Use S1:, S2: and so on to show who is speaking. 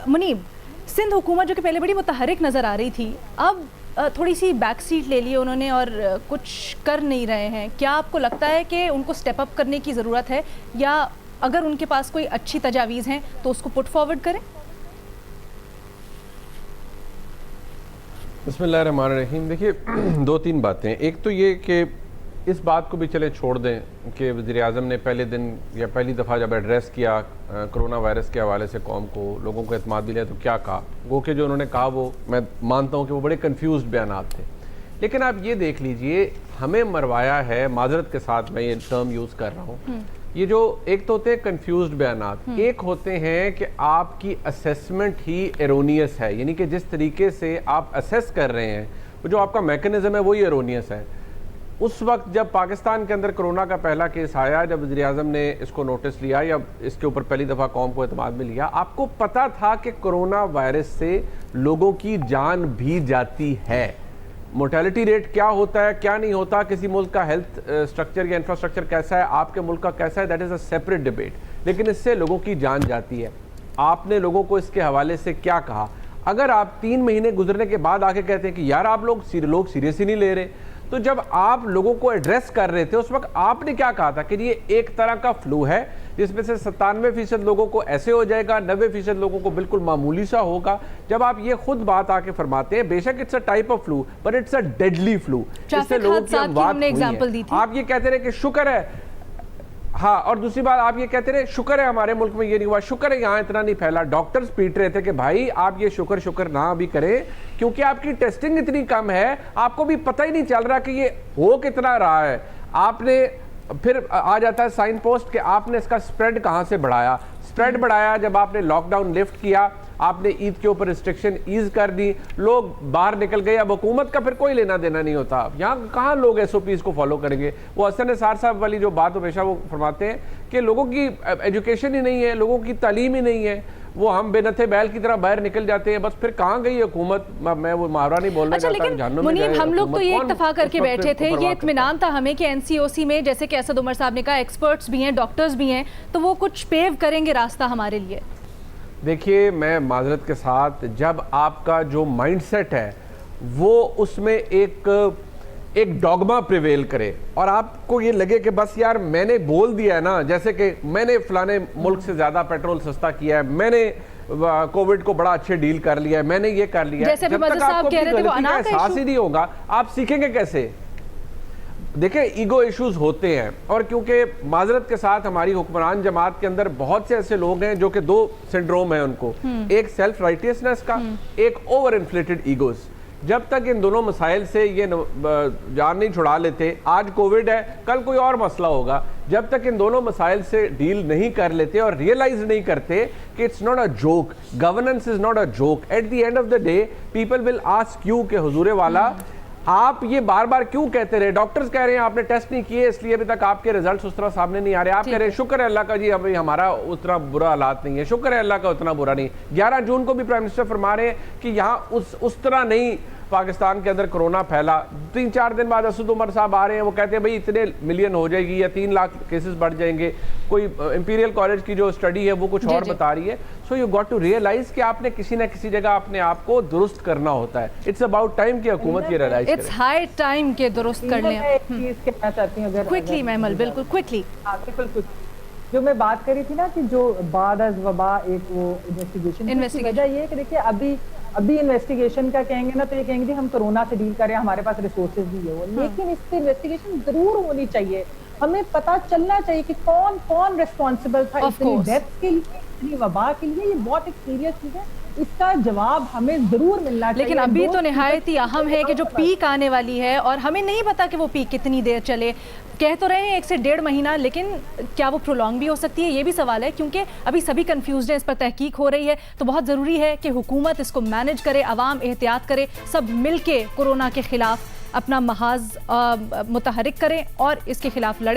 S1: मुनीब, सिंध हुकूमत जो कि पहले बड़ी मुतहरिक नज़र आ रही थी, अब थोड़ी सी बैक सीट ले ली उन्होंने और कुछ कर नहीं रहे हैं। क्या आपको लगता है कि उनको स्टेप अप करने की ज़रूरत है, या अगर उनके पास कोई अच्छी तजावीज़ हैं तो उसको पुट फॉरवर्ड करें?
S2: बिस्मिल्लाहिर्रहमानिर्रहीम। देखिए, दो तीन बातें। एक तो ये कि इस बात को भी चले छोड़ दें कि वज़ीर-ए-आज़म ने पहले दिन या पहली दफ़ा जब एड्रेस किया कोरोना वायरस के हवाले से कौम को, लोगों को एतमाद भी लिया, तो क्या कहा। वो कि जो उन्होंने कहा वो मैं मानता हूँ कि वो बड़े कन्फ्यूज़्ड बयानात थे। लेकिन आप ये देख लीजिए, हमें मरवाया है, माजरत के साथ मैं ये टर्म यूज़ कर रहा हूँ, ये जो एक तो होते हैं कन्फ्यूज्ड बयानात, एक होते हैं कि आपकी असेसमेंट ही एरोनियस है, यानी कि जिस तरीके से आप असेस कर रहे हैं वो जो आपका मैकेनिज्म है वही एरोनियस है। उस वक्त जब पाकिस्तान के अंदर कोरोना का पहला केस आया, जब वज़ीर-ए-आज़म ने इसको नोटिस लिया या इसके ऊपर पहली दफ़ा कौम को एतमाद में लिया, आपको पता था कि कोरोना वायरस से लोगों की जान भी जाती है। मोर्टेलिटी रेट क्या होता है, क्या नहीं होता, किसी मुल्क का हेल्थ स्ट्रक्चर या इंफ्रास्ट्रक्चर कैसा है, आपके मुल्क का कैसा है, that is a separate debate. लेकिन इससे लोगों की जान जाती है। आपने लोगों को इसके हवाले से क्या कहा? अगर आप 3 महीने गुजरने के बाद आके कहते हैं कि यार आप लोग सीरियस ही नहीं ले रहे, तो जब आप लोगों को एड्रेस कर रहे थे उस वक्त आपने क्या कहा था कि ये एक तरह का फ्लू है जिसमें से 97% लोगों को ऐसे हो जाएगा, 90% लोगों को बिल्कुल मामूली सा होगा। जब आप ये खुद बात आके फरमाते हैं, बेशक it's a type of flu but it's a deadly flu, इससे लोगों की अमवात हुई है। आप ये कहते रहे कि शुक्र है, हाँ, और दूसरी बात आप ये कहते रहे शुक्र है हमारे मुल्क में ये नहीं हुआ, शुक्र है यहाँ इतना नहीं फैला। डॉक्टर्स पीट रहे थे कि भाई आप ये शुक्र ना भी करें क्योंकि आपकी टेस्टिंग इतनी कम है, आपको भी पता ही नहीं चल रहा कि ये हो कितना रहा है। आपने फिर आ जाता है साइन पोस्ट कि आपने इसका स्प्रेड कहाँ से बढ़ाया। स्प्रेड बढ़ाया जब आपने लॉकडाउन लिफ्ट किया, आपने ईद के ऊपर रिस्ट्रिक्शन ईज कर दी, लोग बाहर निकल गए। अब हुकूमत का फिर कोई लेना देना नहीं होता। यहाँ कहाँ लोग SOPs को फॉलो करेंगे। वो हसन निसार साहब वाली जो बात हमेशा वो फरमाते हैं कि लोगों की एजुकेशन ही नहीं है, लोगों की तालीम ही नहीं है, वो हम बेनथे बैल की तरह बाहर निकल जाते हैं। बस फिर कहाँ गई हुकूमत। मैं वो मुहावरा नहीं बोलना चाहता।
S1: लेकिन मुनीब, हम लोग तो ये इत्तेफाक करके बैठे थे, ये इत्मीनान था हमें कि NCOC में, जैसे कि असद उमर साहब ने कहा, एक्सपर्ट्स भी हैं, डॉक्टर्स भी हैं, तो वो कुछ पेव करेंगे रास्ता हमारे लिए।
S2: देखिए, मैं माजरत के साथ, जब आपका जो माइंडसेट है वो उसमें एक डॉगमा प्रिवेल करे और आपको ये लगे कि बस यार मैंने बोल दिया है ना, जैसे कि मैंने फलाने मुल्क से ज़्यादा पेट्रोल सस्ता किया है, मैंने कोविड को बड़ा अच्छे डील कर लिया है, मैंने ये कर लिया है, जब तक आपको एहसास ही नहीं होगा आप सीखेंगे कैसे? देखिए, ईगो इश्यूज होते हैं और क्योंकि माजरत के साथ हमारी हुक्मरान जमात के अंदर बहुत से ऐसे लोग हैं जो कि 2 सिंड्रोम है उनको, एक सेल्फ राइटियसनेस का, एक ओवर इन्फ्लेटेड ईगोज। जब तक इन दोनों मसाइल से ये जान नहीं छुड़ा लेते, आज कोविड है कल कोई और मसला होगा, जब तक इन दोनों मसाइल से डील नहीं कर लेते और रियलाइज नहीं करते कि it's not a joke, governance is not a joke, at the end of the day people will ask you कि हुजूरे वाला आप ये बार बार क्यों कहते रहे। डॉक्टर्स कह रहे हैं आपने टेस्ट नहीं किए इसलिए अभी तक आपके रिजल्ट्स उस तरह सामने नहीं आ रहे। आप कह रहे हैं शुक्र है अल्लाह का जी अभी हमारा उतना बुरा हालात नहीं है, शुक्र है अल्लाह का उतना बुरा नहीं। 11 जून को भी प्राइम मिनिस्टर फरमा रहे हैं कि यहाँ उस तरह नहीं पाकिस्तान के अंदर कोरोना फैला। 3-4 दिन बाद असद उमर साहब आ रहे हैं, वो कहते हैं भाई इतने मिलियन हो जाएगी या 3 लाख केसेस बढ़ जाएंगे। कोई इंपीरियल कॉलेज की जो स्टडी है वो कुछ और बता रही है। So you got to realise कि आपने किसी ना किसी जगह अपने आप को दुरुस्त करना होता है। इट्स अबाउट टाइम कि हुकूमत ये रियलाइज करे।
S1: इट्स हाई टाइम के दुरुस्त कर लें।
S3: कहना चाहती हूं अगर
S1: क्विकली महमल, बिल्कुल क्विकली।
S3: बिल्कुल, जो मैं बात करी थी ना कि जो बाद अज़ वबा एक वो इन्वेस्टिगेशन, वजह ये है कि देखिए अभी इन्वेस्टिगेशन का कहेंगे ना तो ये कहेंगे जी हम कोरोना से डील करें, हमारे पास रिसोर्सेज भी है वो, लेकिन इस पे इन्वेस्टिगेशन जरूर होनी चाहिए। हमें पता चलना चाहिए कि कौन रिस्पॉन्सिबल था इतनी डेथ के लिए, इतनी वबा के लिए। ये बहुत एक सीरियस चीज है, इसका जवाब हमें जरूर मिलना चाहिए।
S1: लेकिन अभी तो निहायत ही अहम है कि जो पीक आने वाली है और हमें नहीं पता कि वो पीक कितनी देर चले। कह तो रहे हैं 1 से 1.5 महीना, लेकिन क्या वो प्रोलॉन्ग भी हो सकती है, ये भी सवाल है, क्योंकि अभी सभी कंफ्यूज्ड हैं, इस पर तहकीक हो रही है। तो बहुत ज़रूरी है कि हुकूमत इसको मैनेज करे, अवाम एहतियात करे, सब मिल के कोरोना के खिलाफ अपना महाज मुतहरिक करें और इसके खिलाफ लड़े।